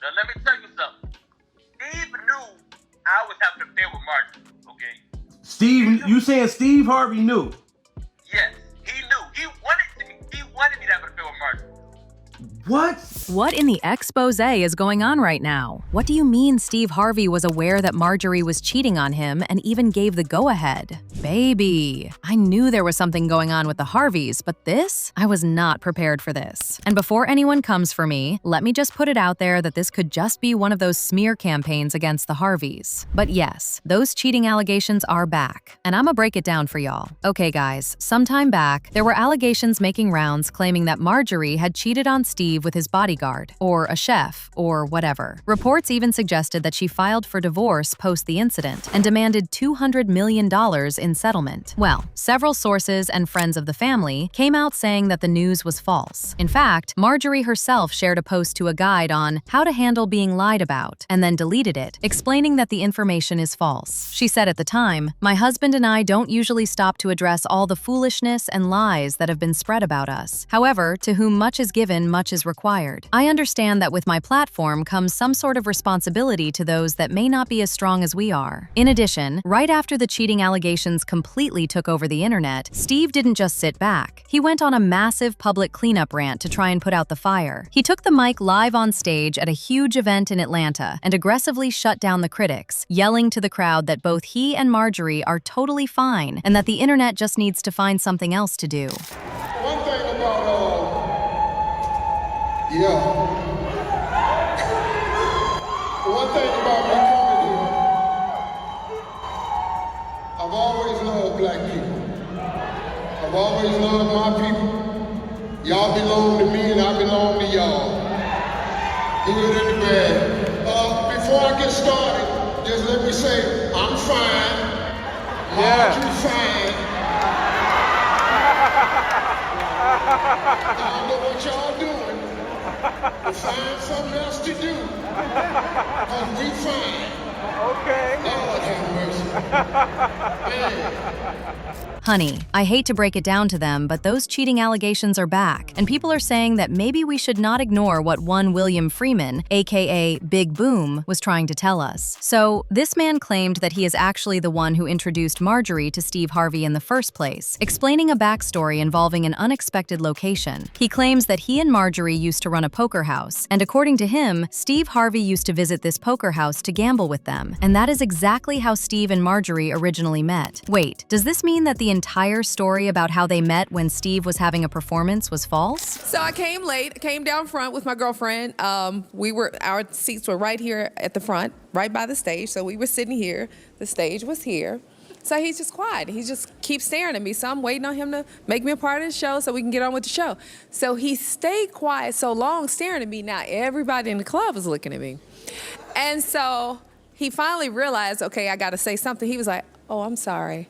Now let me tell you something. Steve knew I was having an affair with Marjorie. Okay. Steve, you saying Steve Harvey knew? Yes, he knew. He wanted me to have an affair with Marjorie. What? What in the expose is going on right now? What do you mean Steve Harvey was aware that Marjorie was cheating on him and even gave the go-ahead? Baby, I knew there was something going on with the Harveys, but this? I was not prepared for this. And before anyone comes for me, let me just put it out there that this could just be one of those smear campaigns against the Harveys. But yes, those cheating allegations are back, and I'ma break it down for y'all. Okay guys, sometime back, there were allegations making rounds claiming that Marjorie had cheated on Steve with his bodyguard, or a chef, or whatever. Reports even suggested that she filed for divorce post the incident and demanded $200 million in settlement. Well, several sources and friends of the family came out saying that the news was false. In fact, Marjorie herself shared a post to a guide on how to handle being lied about, and then deleted it, explaining that the information is false. She said at the time, "My husband and I don't usually stop to address all the foolishness and lies that have been spread about us. However, to whom much is given, much is required. I understand that with my platform comes some sort of responsibility to those that may not be as strong as we are." In addition, right after the cheating allegations completely took over the internet, Steve didn't just sit back. He went on a massive public cleanup rant to try and put out the fire. He took the mic live on stage at a huge event in Atlanta and aggressively shut down the critics, yelling to the crowd that both he and Marjorie are totally fine and that the internet just needs to find something else to do. One thing about, one thing about me coming here, I've always loved black people. I've always loved my people. Y'all belong to me and I belong to y'all. Good and bad. Before I get started, just let me say, I'm fine. Marjorie's fine. I don't know what y'all doing. But find something else to do. Cause we fine. Okay. Lord have mercy. Man. Honey, I hate to break it down to them, but those cheating allegations are back, and people are saying that maybe we should not ignore what one William Freeman, aka Big Boom, was trying to tell us. So, this man claimed that he is actually the one who introduced Marjorie to Steve Harvey in the first place, explaining a backstory involving an unexpected location. He claims that he and Marjorie used to run a poker house, and according to him, Steve Harvey used to visit this poker house to gamble with them, and that is exactly how Steve and Marjorie originally met. Wait, does this mean that the entire story about how they met when Steve was having a performance was false? So I came late, came down front with my girlfriend. Our seats were right here at the front, right by the stage. So we were sitting here, the stage was here. So he's just quiet. He just keeps staring at me. So I'm waiting on him to make me a part of the show so we can get on with the show. So he stayed quiet so long, staring at me. Now everybody in the club is looking at me. And so he finally realized, okay, I gotta say something. He was like, "Oh, I'm sorry.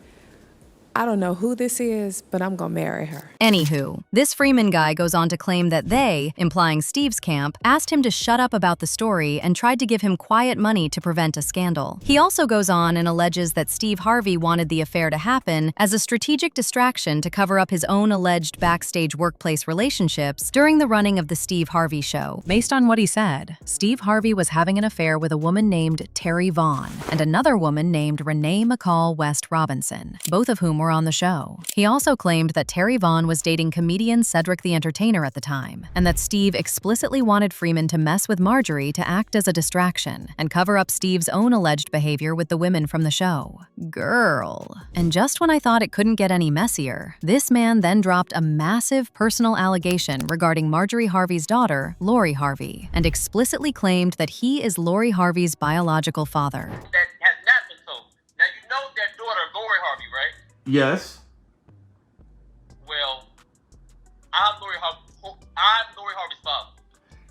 I don't know who this is, but I'm gonna marry her." Anywho, this Freeman guy goes on to claim that they, implying Steve's camp, asked him to shut up about the story and tried to give him quiet money to prevent a scandal. He also goes on and alleges that Steve Harvey wanted the affair to happen as a strategic distraction to cover up his own alleged backstage workplace relationships during the running of the Steve Harvey show. Based on what he said, Steve Harvey was having an affair with a woman named Terry Vaughn and another woman named Renee McCall West Robinson, both of whom were on the show. He also claimed that Terry Vaughn was dating comedian Cedric the Entertainer at the time, and that Steve explicitly wanted Freeman to mess with Marjorie to act as a distraction and cover up Steve's own alleged behavior with the women from the show. Girl. And just when I thought it couldn't get any messier, this man then dropped a massive personal allegation regarding Marjorie Harvey's daughter, Lori Harvey, and explicitly claimed that he is Lori Harvey's biological father. That has not been told. Now you know their daughter, Lori Harvey, right? Yes. Well, I'm Lori Harvey's father.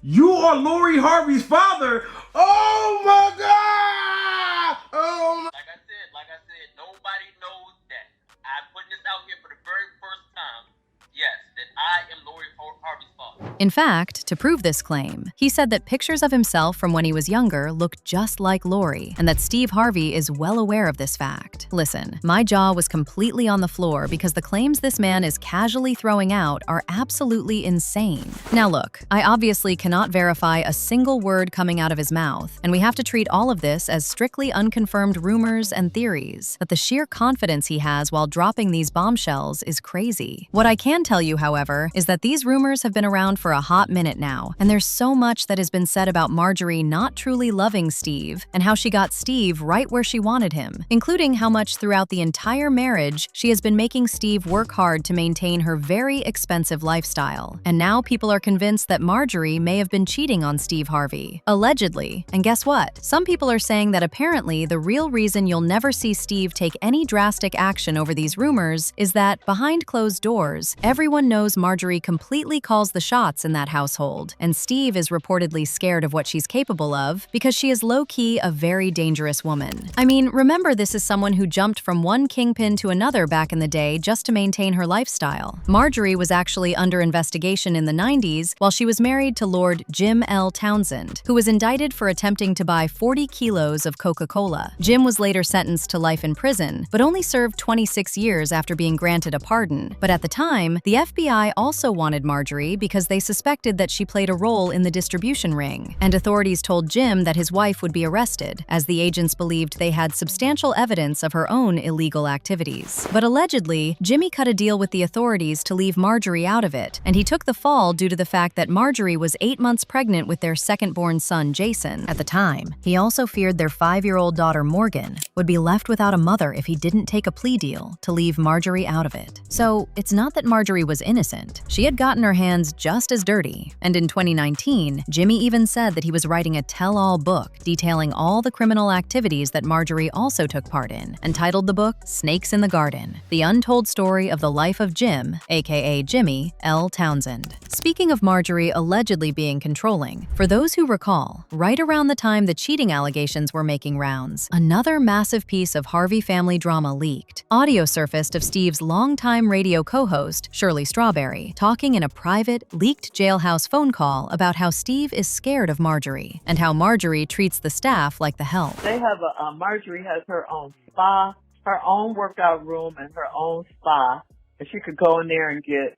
You are Lori Harvey's father? Oh my God! Oh my... Like I said, nobody knows that. I'm putting this out here for the very first time. Yes, that I am Lori Harvey's father. In fact, to prove this claim, he said that pictures of himself from when he was younger look just like Lori, and that Steve Harvey is well aware of this fact. Listen, my jaw was completely on the floor because the claims this man is casually throwing out are absolutely insane. Now look, I obviously cannot verify a single word coming out of his mouth, and we have to treat all of this as strictly unconfirmed rumors and theories, but the sheer confidence he has while dropping these bombshells is crazy. What I can tell you, however, is that these rumors have been around for a hot minute now, and there's so much that has been said about Marjorie not truly loving Steve and how she got Steve right where she wanted him, including how much throughout the entire marriage she has been making Steve work hard to maintain her very expensive lifestyle. And now people are convinced that Marjorie may have been cheating on Steve Harvey, allegedly. And guess what? Some people are saying that apparently the real reason you'll never see Steve take any drastic action over these rumors is that, behind closed doors, everyone knows Marjorie completely calls the shots in that household, and Steve is reportedly scared of what she's capable of because she is low-key a very dangerous woman. I mean, remember, this is someone who jumped from one kingpin to another back in the day just to maintain her lifestyle. Marjorie was actually under investigation in the 90s while she was married to Lord Jim L. Townsend, who was indicted for attempting to buy 40 kilos of Coca-Cola. Jim was later sentenced to life in prison, but only served 26 years after being granted a pardon. But at the time, the FBI also wanted Marjorie because they suspected that she played a role in the distribution ring, and authorities told Jim that his wife would be arrested, as the agents believed they had substantial evidence of her own illegal activities. But allegedly, Jimmy cut a deal with the authorities to leave Marjorie out of it, and he took the fall due to the fact that Marjorie was 8 months pregnant with their second-born son, Jason. At the time, he also feared their 5-year-old daughter, Morgan, would be left without a mother if he didn't take a plea deal to leave Marjorie out of it. So, it's not that Marjorie was innocent. She had gotten her hands just as dirty, and in 2019, Jimmy even said that he was writing a tell-all book detailing all the criminal activities that Marjorie also took part in, and titled the book Snakes in the Garden: The Untold Story of the Life of Jim, aka Jimmy L. Townsend. Speaking of Marjorie allegedly being controlling, for those who recall, right around the time the cheating allegations were making rounds, another massive piece of Harvey family drama leaked. Audio surfaced of Steve's longtime radio co-host, Shirley Strawberry, talking in a private, leaked jailhouse phone call about how Steve is scared of Marjorie, and how Marjorie treats the staff like the help. They have Marjorie has her own spa, her own workout room, and her own spa. And she could go in there and get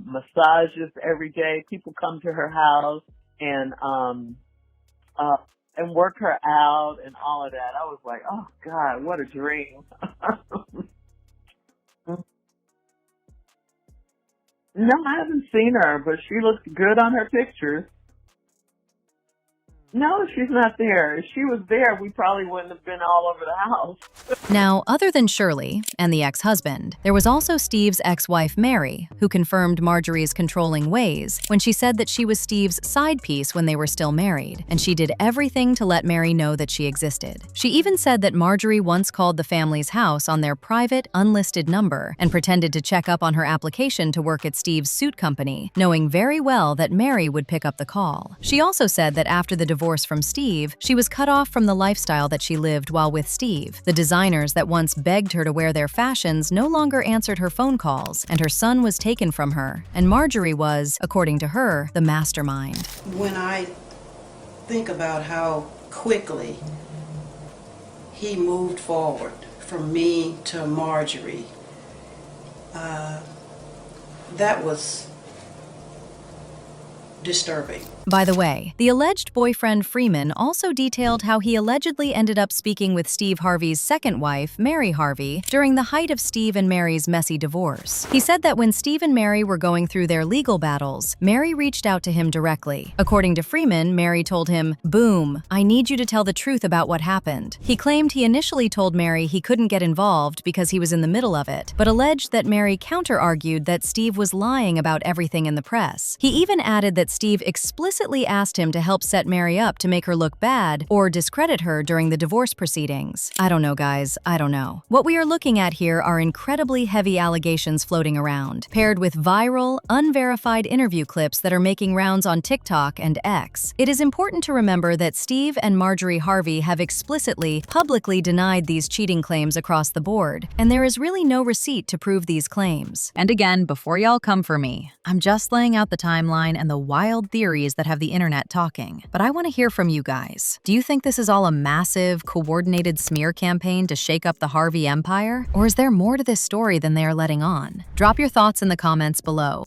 massages every day. People come to her house and work her out and all of that. I was like, oh God, what a dream. No, I haven't seen her, but she looks good on her pictures. No, she's not there. If she was there, we probably wouldn't have been all over the house. Now, other than Shirley and the ex-husband, there was also Steve's ex-wife, Mary, who confirmed Marjorie's controlling ways when she said that she was Steve's side piece when they were still married, and she did everything to let Mary know that she existed. She even said that Marjorie once called the family's house on their private, unlisted number and pretended to check up on her application to work at Steve's suit company, knowing very well that Mary would pick up the call. She also said that after the divorce from Steve, she was cut off from the lifestyle that she lived while with Steve. The designers that once begged her to wear their fashions no longer answered her phone calls, and her son was taken from her, and Marjorie was, according to her, the mastermind. When I think about how quickly he moved forward from me to Marjorie, that was disturbing. By the way, the alleged boyfriend Freeman also detailed how he allegedly ended up speaking with Steve Harvey's second wife, Mary Harvey, during the height of Steve and Mary's messy divorce. He said that when Steve and Mary were going through their legal battles, Mary reached out to him directly. According to Freeman, Mary told him, "Boom, I need you to tell the truth about what happened." He claimed he initially told Mary he couldn't get involved because he was in the middle of it, but alleged that Mary counter-argued that Steve was lying about everything in the press. He even added that Steve explicitly explicitly asked him to help set Mary up to make her look bad or discredit her during the divorce proceedings. I don't know, guys. I don't know. What we are looking at here are incredibly heavy allegations floating around, paired with viral, unverified interview clips that are making rounds on TikTok and X. It is important to remember that Steve and Marjorie Harvey have explicitly, publicly denied these cheating claims across the board, and there is really no receipt to prove these claims. And again, before y'all come for me, I'm just laying out the timeline and the wild theories that have the internet talking. But I want to hear from you guys. Do you think this is all a massive, coordinated smear campaign to shake up the Harvey empire? Or is there more to this story than they are letting on? Drop your thoughts in the comments below.